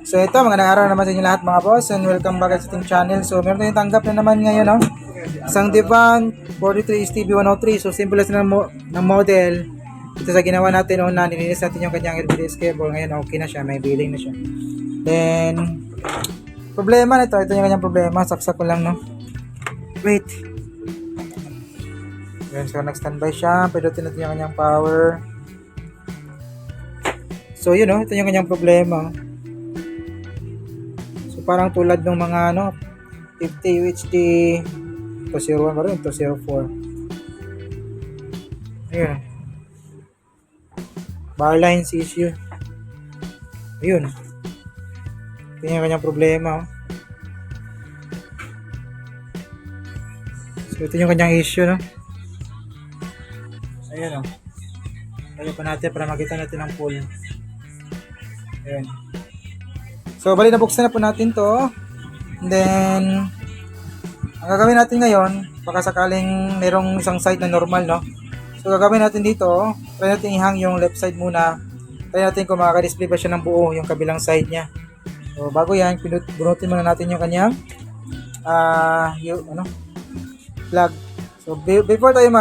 So ito, magandang araw naman sa inyo lahat mga boss and welcome back sa ating channel. So meron tayong tanggap na naman ngayon, no? Isang Divan 43 STB103. So simple lang ng model. Ito sa ginawa natin noon na nilinis natin yung kanyang LVDS cable. Ngayon okay na siya, may billing na siya. Then problema nito, ito yung kanyang problema. Saksak ko lang, no? Wait. Yan, so nag-standby siya. Pindutin natin yung kanyang power. So yun, no? Ito yung kanyang problema. Parang tulad ng mga 50 UHD 201 pa rin, 204. Ayun. Bar lines issue. Ayun. Ito yung kanyang problema. So ito yung kanyang issue, no? Ayun, oh. Tayo pa natin para makita natin ang full. Ayun. So, bali nabuksan na po natin to. And then, ang gagawin natin ngayon, baka sakaling merong isang side na normal, no? So, gagawin natin dito, try natin ihang yung left side muna. Try natin kung makaka-display ba siya ng buo yung kabilang side niya. So, bago yan, bunutin muna natin yung kanyang plug. So, before tayo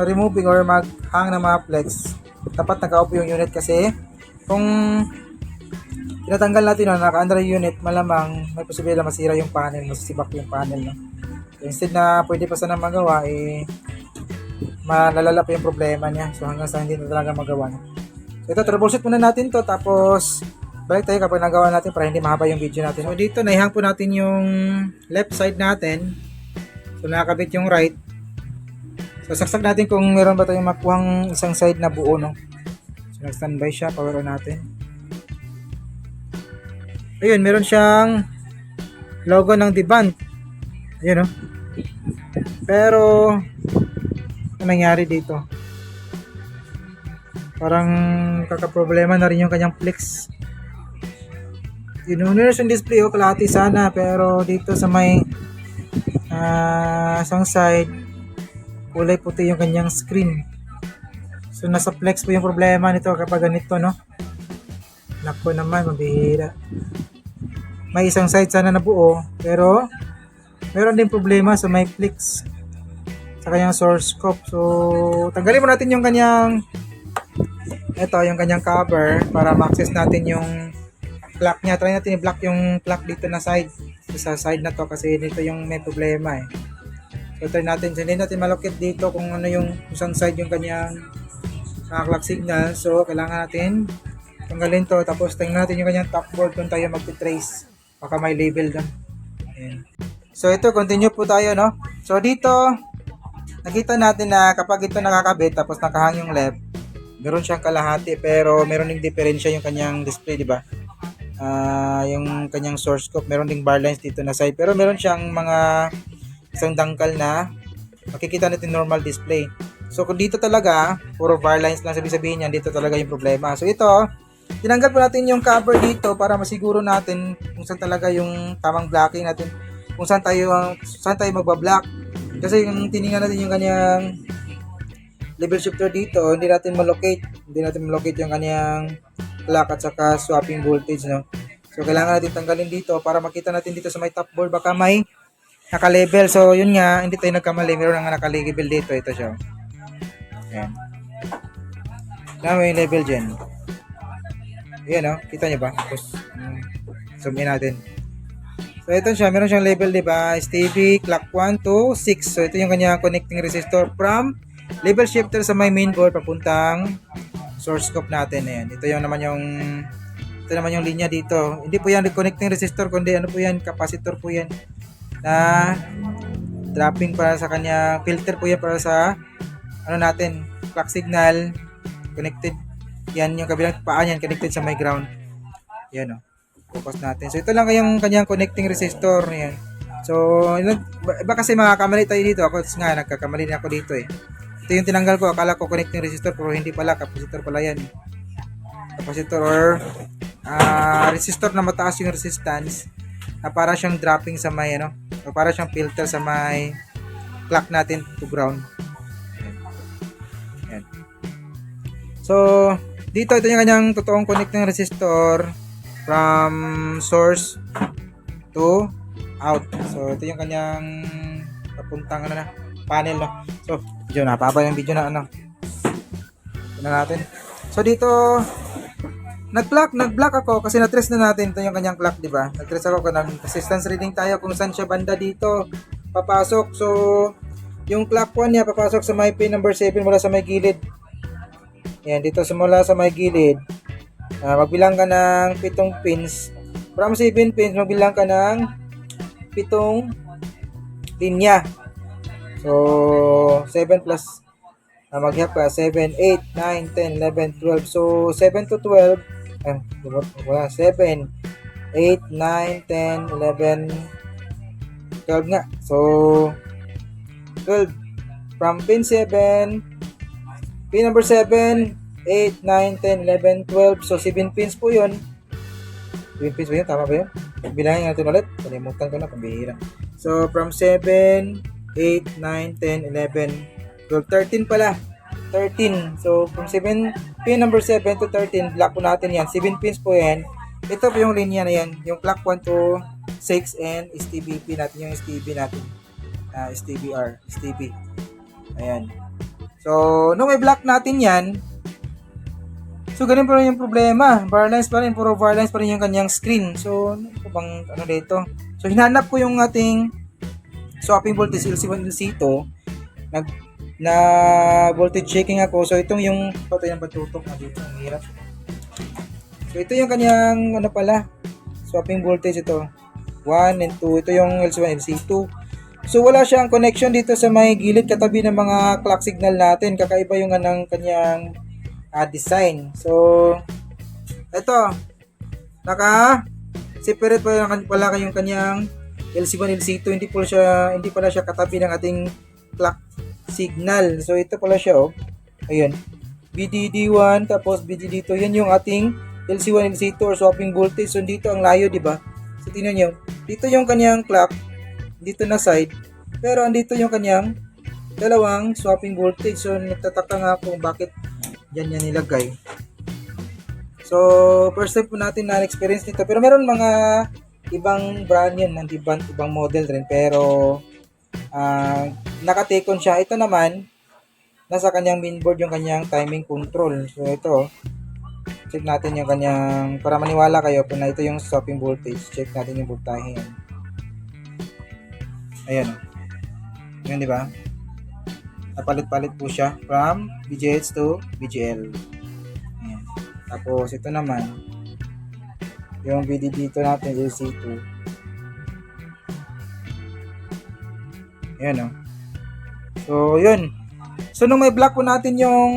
removing or mag-hang ng mga plugs, dapat naka-off yung unit kasi kung tinatanggal natin naka-under unit, malamang may posibilidad masira yung panel, masisibak yung panel, no? So, instead na pwede pa sana magawa, malalala pa yung problema niya. So hanggang sa hindi na talaga magawa, no? So ito, troubleshoot muna natin to, tapos balik tayo kapag nagawa natin para hindi mahaba yung video natin. So dito, naihang po natin yung left side natin. So nakakabit yung right. So saksak natin kung meron ba tayong makuhang isang side na buo, no? So nag-standby siya, power on natin. Ayun, meron siyang logo ng Divan. Ayun, no? Pero ano nangyari dito? Parang kakaproblema na rin yung kanyang flex. Yun, yung display, kalahati sana, pero dito sa may isang side, kulay puti yung kanyang screen. So nasa flex po yung problema nito kapag ganito, no? Nako naman, mabihira. May isang side sana na buo, pero meron din problema sa may flex sa kanyang source scope. So tanggalin mo natin yung kanyang yung kanyang cover para ma-access natin yung plug niya. Try natin i-block yung plug dito na side, sa side na to, kasi dito yung may problema, eh. So try natin, hindi natin malocate dito kung ano yung isang side yung kanyang clock signal. So kailangan natin tanggalin to, tapos tingnan natin yung kanyang top board kung tayo magti-trace, baka may label doon. Ayan. So ito, continue po tayo, no? So dito nakita natin na kapag ito nakakabit tapos nakahang yung left, meron siyang kalahati pero meron ding diferensya yung kanyang display, di ba? Yung kanyang source scope, meron ding bar lines dito na side, pero meron siyang mga isang dangkal na makikita natin normal display. So kung dito talaga puro bar lines lang, sabihin niyan dito talaga yung problema. So ito, tinanggal po natin yung cover dito para masiguro natin kung saan talaga yung tamang blocking natin, kung saan tayo magbablock. Kasi kung tiningnan natin yung kanyang level shifter dito, hindi natin malocate yung kanyang clock at saka swapping voltage, no? So kailangan natin tanggalin dito para makita natin dito sa may top board, baka may naka-level. So yun nga, hindi tayo nagkamali, meron nga naka-level dito, ito siya. Ayan. May level dyan. Ayan, no? Kita nyo ba? Tapos zoom in natin. So ito siya, meron siyang label, di ba? STB clock 1 to 6. So ito yung kanyang connecting resistor from level shifter sa my main board papuntang source scope natin. Ayan. Ito naman yung linya dito. Hindi po yan connecting resistor, kundi ano po yan, capacitor po yan na dropping para sa kanya, filter po yan para sa natin, clock signal connected. Yan yung kabilang paa niyan, connected sa my ground. Yan, o. Focus natin. So ito lang yung kanyang connecting resistor. Yan. So iba kasi makakamali tayo dito. Ako nga, nagkakamali din ako dito, eh. Ito yung tinanggal ko. Akala ko connecting resistor, pero hindi pala. Capacitor pala yan. Capacitor or resistor na mataas yung resistance, na para siyang dropping sa may o para siyang filter sa may clock natin to ground. Yan. So dito, ito yung kanyang totoong connecting resistor. from source to out. So ito yung kanyang papuntang ano na, panel, no. So video na, papa yung video na ano. Ito na natin. So dito nag-block ako kasi na-trace na natin ito yung kanyang clock, di ba? Nag-trace ako kung resistance reading tayo kung saan siya banda dito papasok. So yung clock 1 niya papasok sa may pin number 7 mula sa may gilid. Yan, dito simula sa may gilid. Magbilang ka ng 7 pins. From 7 pins, magbilang ka ng 7 linya. So 7 plus maghihap ka 7, 8, 9, 10, 11, 12. So 7 to 12 wala 7, 8, 9, 10, 11, 12 nga. So 12 from pin 7, pin number 7, 8, 9, 10, 11, 12. So 7 pins po yun. 7 pins ba yun? Tama ba yun? Bilangin natin ulit. Kalimutan ko na, pambihira. So from 7, 8, 9, 10, 11, 12, 13 pala. 13. So from 7, pin number 7 to 13, block po natin yan. 7 pins po yan. Ito po yung linya na yan. Yung clock 1 to 6 and STBP natin. Yung STB natin. STBR. STB. Ayan. So, nung i-block natin yan, so ganun pa rin yung problema. Bar lines pa rin. Puro bar lines pa rin yung kanyang screen. So, ano po bang ano dito? So, hinanap ko yung ating swapping voltage LC1 LC2. Na voltage checking ako. So, itong yung patay ng patutok na dito. Ang hirap. So, ito yung kanyang ano pala. Swapping voltage ito. 1 and 2. Ito yung LC1 LC2. So, wala siyang connection dito sa may gilid katabi ng mga clock signal natin. Kakaiba yung anong kanyang design. So, ito. Naka-separate pala yung kanyang LC1 LC2. Hindi pala siya katabi ng ating clock signal. So, ito pala siya, oh. Ayun. BDD1 tapos BDD2. Yan yung ating LC1 LC2 or swapping voltage. So, dito ang layo, di ba? So, tingnan nyo. Dito yung kanyang clock. Dito na side. Pero, andito yung kanyang dalawang swapping voltage. So, nagtataka nga kung bakit yan nilagay. So, first time po natin na-experience nito. Pero, meron mga ibang brand yan. Ibang model rin. Pero, naka-take on siya. Ito naman, nasa kanyang mainboard yung kanyang timing control. So, ito, check natin yung kanyang, para maniwala kayo kung na ito yung swapping voltage. Check natin yung voltahe yan. Ayan. Ayan, di ba? Napalit-palit po siya from BGH to BGL. Ayan. Tapos, ito naman, yung VDD dito natin, LC2. Ayan, oh. So, yun. So, nung may block po natin yung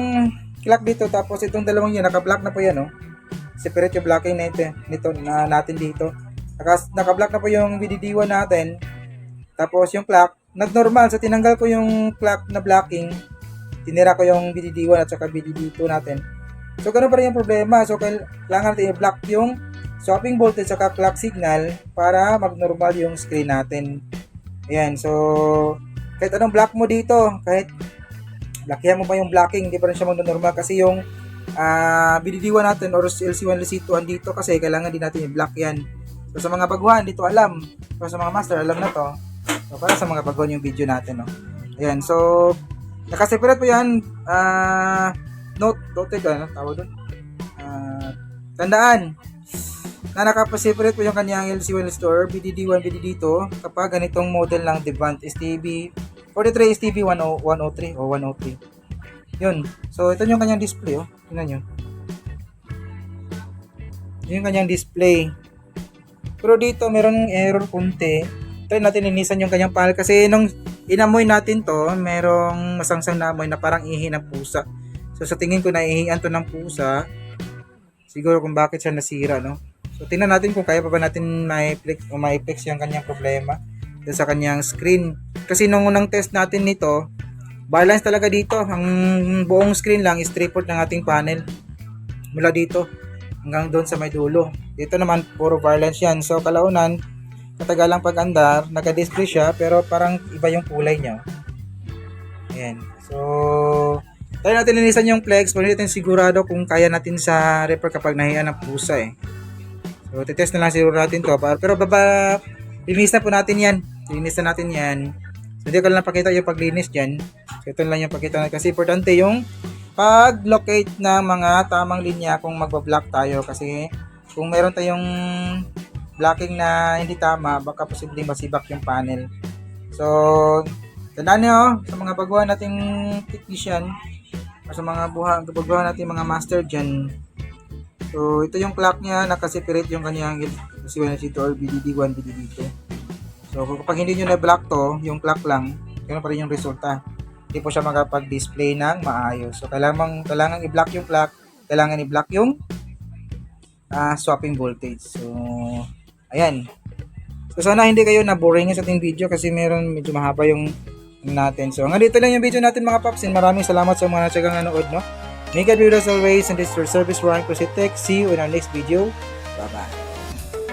clock dito, tapos itong dalawang yun, naka-block na po yan, oh. Separate yung blocking na nito na natin dito. Naka-block na po yung VDD1 natin. Tapos, yung clock, nag-normal. So, tinanggal ko yung clock na blocking. Tinira ko yung VDD1 at saka VDD2 natin. So, ganun pa rin yung problema. So, kailangan natin i-block yung swapping voltage saka clock signal para mag-normal yung screen natin. Ayan, so kahit anong block mo dito, kahit blockihan mo pa yung blocking, hindi pa rin siya mag-normal kasi yung BDD1 natin or LC1, LC2 andito kasi kailangan din natin i-block yan. So sa mga baguhan, dito alam. So sa mga master, alam na to. So para sa mga baguhan yung video natin, no? Ayan, so nakaseparate po yan. Noted, ano tawag doon? Tandaan na nakapaseparate po yung kanyang LC1 store, BDD1, BDD2 kapag ganitong model ng Devant STB 43 STB 103 o 103. Yun. So ito yung kanyang display, oh. Tingnan nyo. Yun yung kanyang display. Pero dito meron error kunti. Try natin linisan yung kanyang panel kasi nung inamoy natin to, merong masangsang na amoy na parang ihi ng pusa. So sa tingin ko na ihian to ng pusa. Siguro kung bakit siya nasira, no? So, tingnan natin kung kaya pa ba natin ma-fix yung kanyang problema sa kanyang screen. Kasi nung unang test natin nito, bar lines talaga dito. Ang buong screen lang is 3/4 ng ating panel. Mula dito hanggang doon sa may dulo. Dito naman, puro bar lines yan. So, kalaunan, katagalang pag-andar, naka-display siya, pero parang iba yung kulay niya. Ayan. So, tayo natin linisan yung flex. Para natin sigurado kung kaya natin sa repair kapag nahiyan ng pusa, eh. So, titest na lang siguro natin to. Pero linis na po natin yan. Linis na natin yan. So, hindi ko lang pakita yung paglinis dyan. So, ito lang yung pakita natin. Kasi importante yung pag-locate ng mga tamang linya kung magpa-block tayo. Kasi kung meron tayong blocking na hindi tama, baka posibleng masibak yung panel. So, tandaan nyo, sa mga baguhan nating technician, sa mga baguhan nating mga master dyan. So, ito yung clock niya, nakaseparate yung kanyang dito or BDD1, BDD2. So, kapag hindi nyo na-block to, yung clock lang, ganoon pa rin yung resulta. Hindi po siya makapag-display ng maayos. So, kailangan i-block yung clock, kailangan i-block yung swapping voltage. So, ayan. So, sana hindi kayo na-boring sa ating video kasi medyo mahaba yung natin. So, hanggang dito lang yung video natin mga paps. And maraming salamat sa mga natsagang nanood, no? May God be with us always, and this is your service Ryan Crucitech. See you in our next video. Bye-bye.